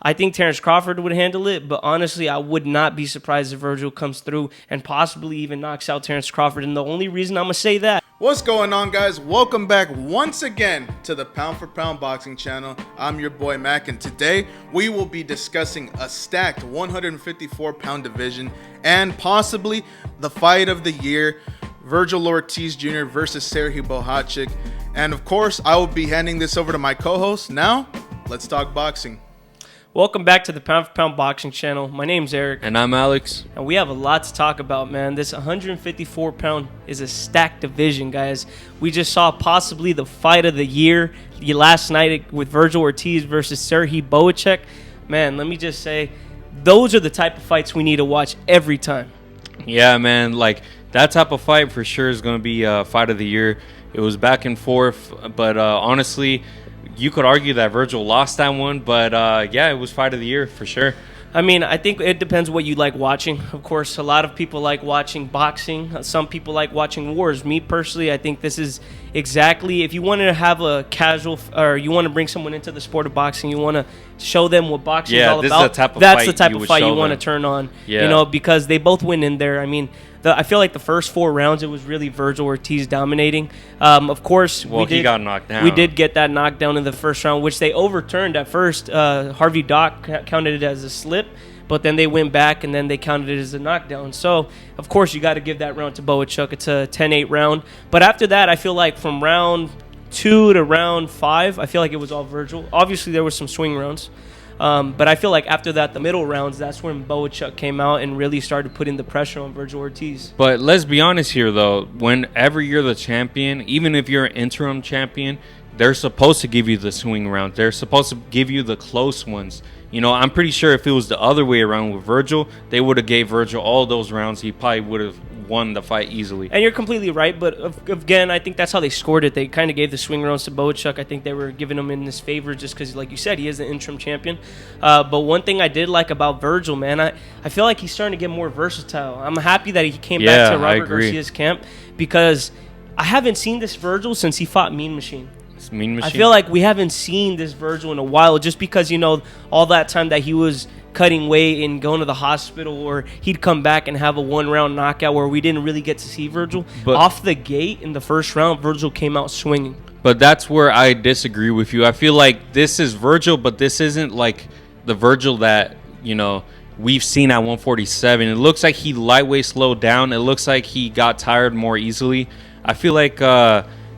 I think Terrence Crawford would handle it, but honestly, I would not be surprised if Vergil comes through and possibly even knocks out Terrence Crawford. And the only reason I'm going to say that. What's going on, guys? Welcome back once again to the Pound for Pound Boxing channel. I'm your boy Mac, and today we will be discussing a stacked 154-pound division and possibly the fight of the year, Vergil Ortiz Jr. versus Serhiy Bohacik. And of course, I will be handing this over to my co-host. Now, let's talk boxing. Welcome back to the Pound for Pound Boxing channel. My name's Eric. And I'm Alex. And we have a lot to talk about, man. This 154-pound is a stacked division, guys. We just saw possibly the fight of the year last night with Vergil Ortiz versus Serhiy Bohacik. Man, let me just say, those are the type of fights we need to watch every time. Yeah, man. Like, that type of fight for sure is going to be fight of the year. It was back and forth, but honestly, you could argue that Vergil lost that one, but yeah, it was fight of the year for sure. I mean, I think it depends what you like watching. Of course, a lot of people like watching boxing. Some people like watching wars. Me personally, I think this is exactly, if you want to have a casual, or you want to bring someone into the sport of boxing, you want to show them what boxing is all about. That's the type of fight you want to turn on. Yeah. You know, because they both went in there. I mean, I feel like the first 4 rounds, it was really Vergil Ortiz dominating. Of course, he got knocked down. We did get that knockdown in the first round, which they overturned at first. Harvey Dock counted it as a slip, but then they went back and then they counted it as a knockdown. So, of course, you got to give that round to Bohacik. It's a 10-8 round. But after that, I feel like from round 2 to round 5, I feel like it was all Vergil. Obviously, there were some swing rounds. But I feel like after that, the middle rounds, that's when Bohacik came out and really started putting the pressure on Vergil Ortiz. But let's be honest here, though. Whenever you're the champion, even if you're an interim champion, they're supposed to give you the swing rounds. They're supposed to give you the close ones. You know, I'm pretty sure if it was the other way around with Vergil, they would have gave Vergil all those rounds. He probably would have won the fight easily. And you're completely right, but again, I think that's how they scored it. They kind of gave the swing rounds to Bohacik. I think they were giving him in his favor just because, like you said, he is the interim champion. But one thing I did like about Vergil, man, I feel like he's starting to get more versatile. I'm happy that he came back to Robert Garcia's camp because I haven't seen this Vergil since he fought Mean Machine. Mean Machine. I feel like we haven't seen this Vergil in a while just because, you know, all that time that he was cutting weight and going to the hospital, or he'd come back and have a 1-round knockout where we didn't really get to see Vergil. But off the gate in the first round, Vergil came out swinging. But that's where I disagree with you. I feel like this is Vergil, but this isn't like the Vergil that, you know, we've seen at 147. It looks like he lightweight slowed down. It looks like he got tired more easily. I feel like,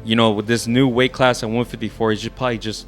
you know, with this new weight class at 154, he's probably just,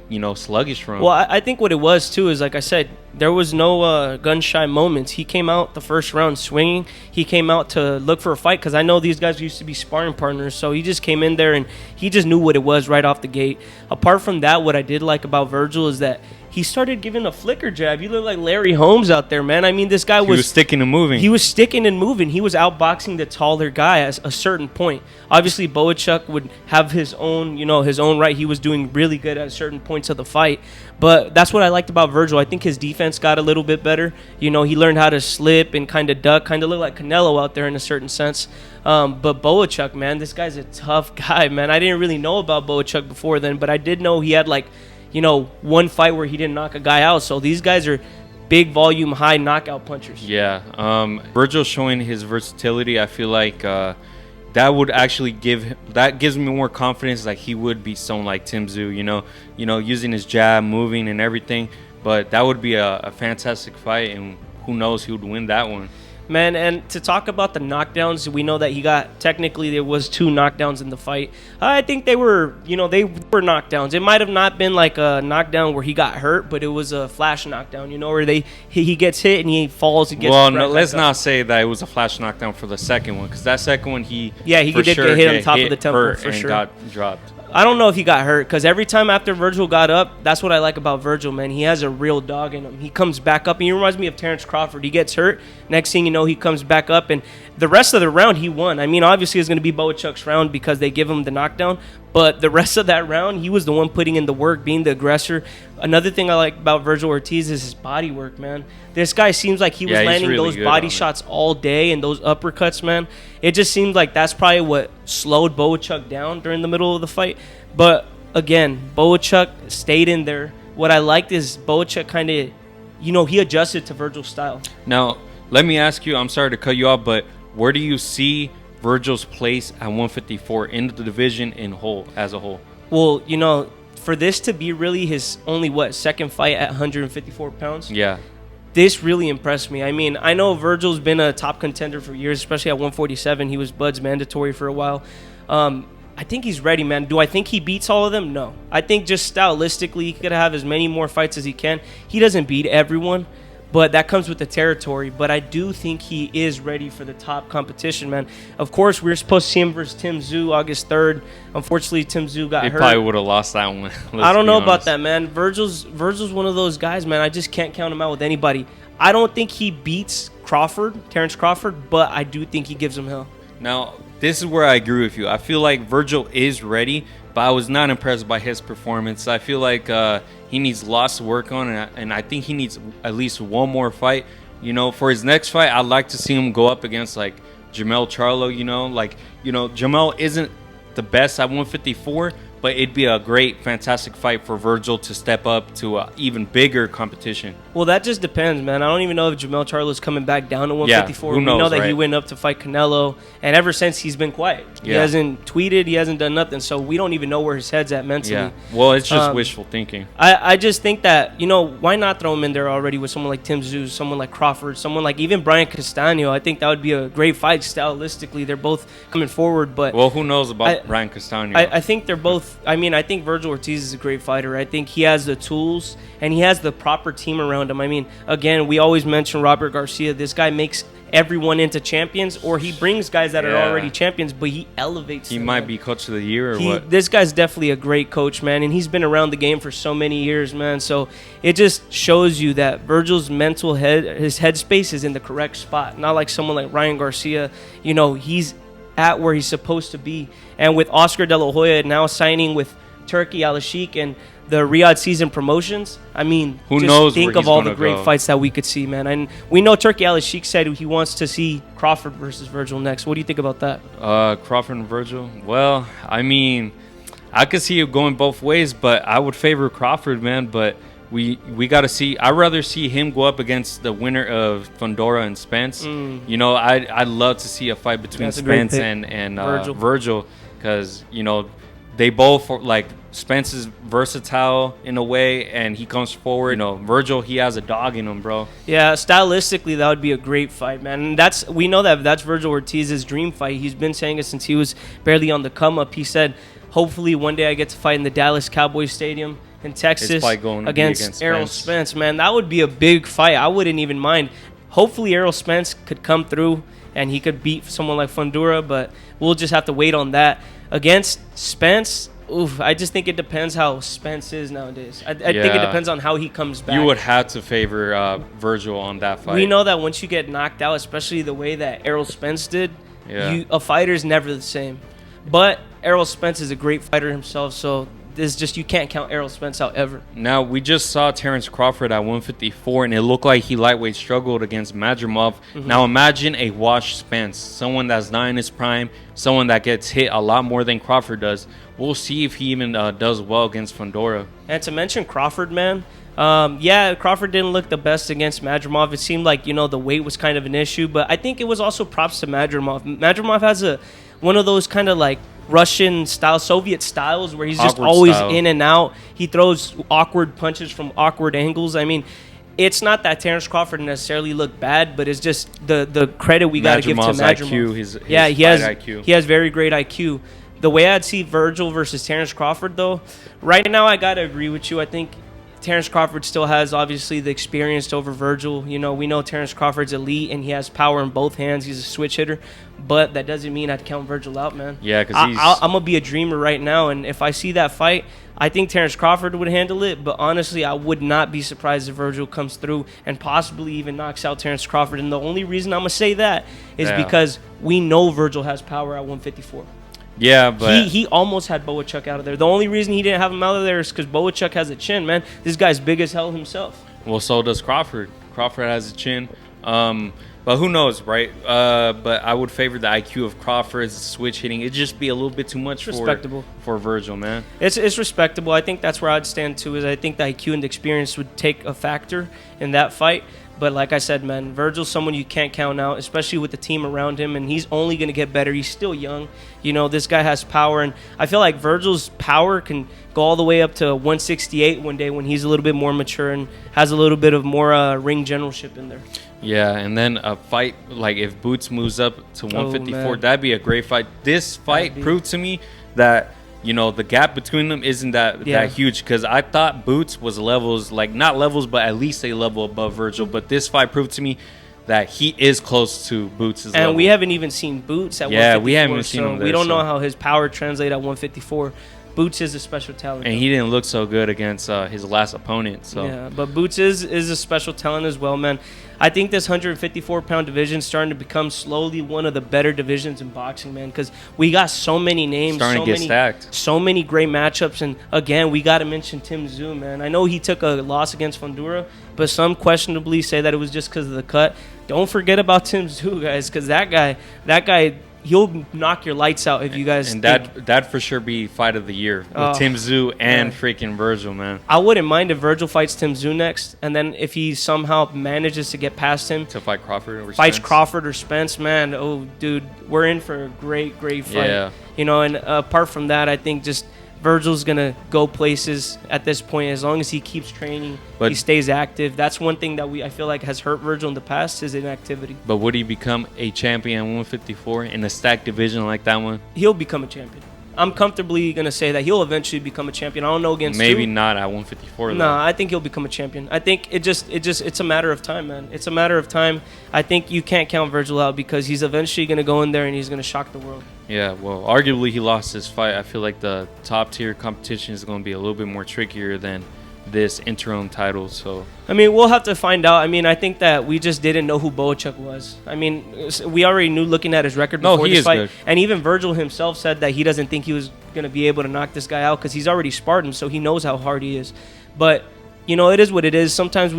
you know, sluggish from. Well, I think what it was, too, is, like I said, there was no gun-shy moments. He came out the first round swinging. He came out to look for a fight because I know these guys used to be sparring partners. So he just came in there and he just knew what it was right off the gate. Apart from that, what I did like about Vergil is that he started giving a flicker jab. You look like Larry Holmes out there, man. I mean, this guy was sticking and moving. He was sticking and moving. He was outboxing the taller guy at a certain point. Obviously, Bohacik would have his own, you know, his own right. He was doing really good at certain points of the fight. But that's what I liked about Vergil. I think his defense got a little bit better. You know, he learned how to slip and kind of duck, kind of look like Canelo out there in a certain sense. But Bohacik, man, this guy's a tough guy, man. I didn't really know about Bohacik before then, but I did know he had, like, you know, one fight where he didn't knock a guy out. So these guys are big volume, high knockout punchers. Yeah. Vergil showing his versatility, I feel like that would actually gives me more confidence like he would be someone like Tim Tszyu, you know, using his jab, moving and everything. But that would be a fantastic fight, and who knows who would win that one. Man, and to talk about the knockdowns, we know that he got, technically there was 2 knockdowns in the fight. I think they were, you know, they were knockdowns. It might have not been like a knockdown where he got hurt, but it was a flash knockdown, you know, where he gets hit and he falls and gets well, no, let's not say that it was a flash knockdown for the second one, because that second one he did get hit on top of the temple for sure. Got dropped. I don't know if he got hurt because every time after Vergil got up, that's what I like about Vergil, man. He has a real dog in him. He comes back up, and he reminds me of Terrence Crawford. He gets hurt. Next thing you know, he comes back up, and the rest of the round, he won. I mean, obviously, it's going to be Bohacik's round because they give him the knockdown, but the rest of that round, he was the one putting in the work, being the aggressor. Another thing I like about Vergil Ortiz is his body work, man. This guy seems like he was landing really those body shots all day and those uppercuts, man. It just seemed like that's probably what slowed Bohacik down during the middle of the fight. But again, Bohacik stayed in there. What I liked is Bohacik kind of he adjusted to Vergil's style. Now, let me ask you, I'm sorry to cut you off, but where do you see Vergil's place at 154 in the division as a whole? Well, for this to be really his only, second fight at 154 pounds? Yeah. This really impressed me. I mean, I know Vergil's been a top contender for years, especially at 147. He was Bud's mandatory for a while. I think he's ready, man. Do I think he beats all of them? No. I think just stylistically, he could have as many more fights as he can. He doesn't beat everyone, but that comes with the territory. But I do think he is ready for the top competition, man. Of course, we were supposed to see him versus Tim Tszyu August 3rd. Unfortunately, Tim Tszyu got hurt. He probably would have lost that one. I don't know about that, man. Vergil's one of those guys, man. I just can't count him out with anybody. I don't think he beats Terrence Crawford, but I do think he gives him hell. Now, this is where I agree with you. I feel like Vergil is ready, but I was not impressed by his performance. I feel like he needs lots to work on, and I think he needs at least one more fight. For his next fight, I'd like to see him go up against like Jamel Charlo. Jamel isn't the best at 154, but it'd be a great, fantastic fight for Vergil to step up to an even bigger competition. Well, that just depends, man. I don't even know if Jamel Charlo's coming back down to 154. Yeah, who knows, we know that right? He went up to fight Canelo, and ever since he's been quiet. He hasn't tweeted, he hasn't done nothing, so we don't even know where his head's at mentally. Yeah, well, it's just wishful thinking. I just think that, why not throw him in there already with someone like Tim Tszyu, someone like Crawford, someone like even Brian Castano. I think that would be a great fight stylistically. They're both coming forward, but... Well, who knows about Brian Castano? I think they're both... I think Vergil Ortiz is a great fighter. I think he has the tools, and he has the proper team around him. Again, we always mention Robert Garcia. This guy makes everyone into champions, or he brings guys that are already champions, but he elevates them. He might be coach of the year or what? This guy's definitely a great coach, man, and he's been around the game for so many years, man. So it just shows you that Vergil's his headspace is in the correct spot. Not like someone like Ryan Garcia. He's at where he's supposed to be. And with Oscar De La Hoya now signing with Turkey Al-Sheikh and the Riyadh season promotions, who knows? Think of all the great fights that we could see, man. And we know Turkey Al-Sheikh said he wants to see Crawford versus Vergil next. What do you think about that? Crawford and Vergil? Well, I could see it going both ways, but I would favor Crawford, man. But we got to see. I'd rather see him go up against the winner of Fundora and Spence. I'd love to see a fight between Spence and Vergil, because they both Spence is versatile in a way, and he comes forward. Vergil, he has a dog in him, bro. Yeah, stylistically, that would be a great fight, man. And we know that's Vergil Ortiz's dream fight. He's been saying it since he was barely on the come up. He said, hopefully one day I get to fight in the Dallas Cowboys Stadium in Texas against Errol Spence, man. That would be a big fight. I wouldn't even mind. Hopefully Errol Spence could come through and he could beat someone like Fundora, but we'll just have to wait on that. Against Spence, I just think it depends how Spence is nowadays. I think it depends on how he comes back. You would have to favor Vergil on that fight. We know that once you get knocked out, especially the way that Errol Spence did, a fighter's never the same. But Errol Spence is a great fighter himself, so you can't count Errol Spence out ever. Now, we just saw Terrence Crawford at 154, and it looked like he lightweight struggled against Madrimov. Mm-hmm. Now, imagine a washed Spence, someone that's not in his prime, someone that gets hit a lot more than Crawford does. We'll see if he even does well against Fundora. And to mention Crawford, man, Crawford didn't look the best against Madrimov. It seemed like, the weight was kind of an issue, but I think it was also props to Madrimov. Madrimov has one of those kind of like Russian style, Soviet styles where he's just always in and out. He throws awkward punches from awkward angles. It's not that Terrence Crawford necessarily looked bad, but it's just the credit we got to give to Madrimov. IQ, his IQ. He has very great IQ. The way I'd see Vergil versus Terrence Crawford, though, right now I got to agree with you. I think Terrence Crawford still has, obviously, the experience over Vergil. We know Terrence Crawford's elite, and he has power in both hands. He's a switch hitter. But that doesn't mean I'd count Vergil out, man. Yeah, because I'm going to be a dreamer right now, and if I see that fight, I think Terrence Crawford would handle it. But honestly, I would not be surprised if Vergil comes through and possibly even knocks out Terrence Crawford. And the only reason I'm going to say that is because we know Vergil has power at 154. Yeah, but he almost had Boachuk out of there. The only reason he didn't have him out of there is because Boachuk has a chin, man. This guy's big as hell himself. Well, so does Crawford. Crawford has a chin. But who knows, right? But I would favor the IQ of Crawford, switch hitting. It'd just be a little bit too much Respectable. for Vergil, man. It's respectable. I think that's where I'd stand too. Is I think the IQ and the experience would take a factor in that fight. But like I said, man, Vergil's someone you can't count out, especially with the team around him, and he's only going to get better. He's still young. You know, this guy has power, and I feel like Vergil's power can go all the way up to 168 one day when he's a little bit more mature and has a little bit of more ring generalship in there. Yeah, and then a fight, like if Boots moves up to 154, that'd be a great fight. This fight proved to me that, you know, the gap between them isn't that huge, because I thought Boots was levels, like not levels, but at least a level above Vergil. But this fight proved to me that he is close to Boots' level. And we haven't even seen Boots at 154. Yeah, we haven't even seen him there. We don't know how his power translates at 154. Boots is a special talent. And he didn't look so good against his last opponent. So yeah, but Boots is a special talent as well, man. I think this 154-pound division is starting to become slowly one of the better divisions in boxing, man, because we got so many names. Starting to get stacked. So many great matchups. And, again, we got to mention Tim Tszyu, man. I know he took a loss against Fundura, but some questionably say that it was just because of the cut. Don't forget about Tim Tszyu, guys, because that guy, he'll knock your lights out if you guys. And that'd for sure be fight of the year with Tim Tszyu and freaking Vergil, man. I wouldn't mind if Vergil fights Tim Tszyu next, and then if he somehow manages to get past him to fight Crawford or fights Spence. Crawford or Spence, man. Oh, dude, we're in for a great fight. Yeah. You know, and apart from that, I think just Vergil's gonna go places at this point as long as he keeps training, but he stays active. That's one thing that I feel like has hurt Vergil in the past, is inactivity. But would he become a champion at 154 in a stacked division like that one? He'll become a champion. I'm comfortably gonna say that he'll eventually become a champion. I don't know against maybe not at 154. No, I think he'll become a champion. I think it's a matter of time, man. It's a matter of time. I think you can't count Vergil out because he's eventually gonna go in there and he's gonna shock the world. Yeah, well, arguably he lost his fight. I feel like the top tier competition is going to be a little bit more trickier than this interim title. So I mean, we'll have to find out. I mean, I think that we just didn't know who Boachuk was. I mean, we already knew looking at his record before this fight. Good. And even Vergil himself said that he doesn't think he was going to be able to knock this guy out because he's already sparred him, so he knows how hard he is. But, you know, it is what it is. Sometimes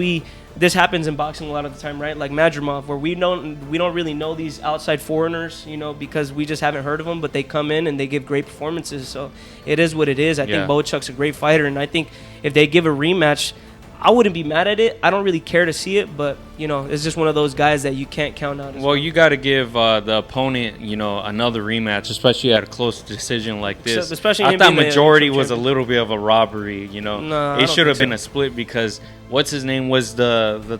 this happens in boxing a lot of the time, right? Like Madrimov, where we don't really know these outside foreigners, you know, because we just haven't heard of them, but they come in and they give great performances. So it is what it is. I think Boachuk's a great fighter, and I think if they give a rematch, I wouldn't be mad at it. I don't really care to see it, but, you know, it's just one of those guys that you can't count out. Well, you got to give the opponent, you know, another rematch, especially at a close decision like this. Especially I thought majority was a little bit of a robbery, you know. No, it should have been a split because what's his name was the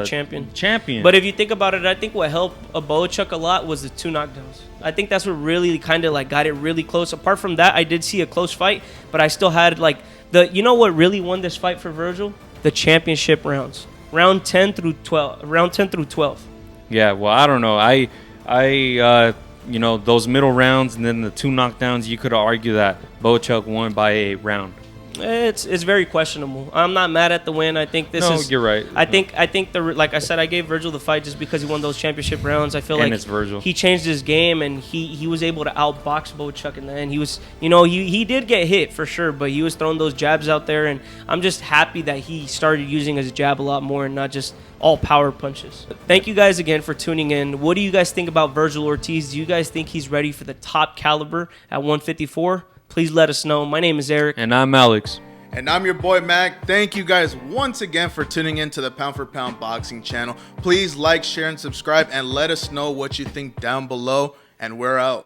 champion. But if you think about it, I think what helped Boachuk a lot was the 2 knockdowns. I think that's what really kind of like got it really close. Apart from that, I did see a close fight, but I still had like you know what really won this fight for Vergil? The championship rounds. Round 10 through 12. Yeah, well, I don't know. I you know, those middle rounds and then the 2 knockdowns, you could argue that Boachuk won by a round. It's very questionable. I'm not mad at the win. I think this is. No, you're right. I think like I said, I gave Vergil the fight just because he won those championship rounds. I feel like it's Vergil. He changed his game and he was able to outbox Boachuk in the end. He was, you know, he did get hit for sure, but he was throwing those jabs out there, and I'm just happy that he started using his jab a lot more and not just all power punches. Thank you guys again for tuning in. What do you guys think about Vergil Ortiz? Do you guys think he's ready for the top caliber at 154? Please let us know. My name is Eric. And I'm Alex. And I'm your boy Mac. Thank you guys once again for tuning in to the Pound for Pound Boxing channel. Please like, share, and subscribe, and let us know what you think down below. And we're out.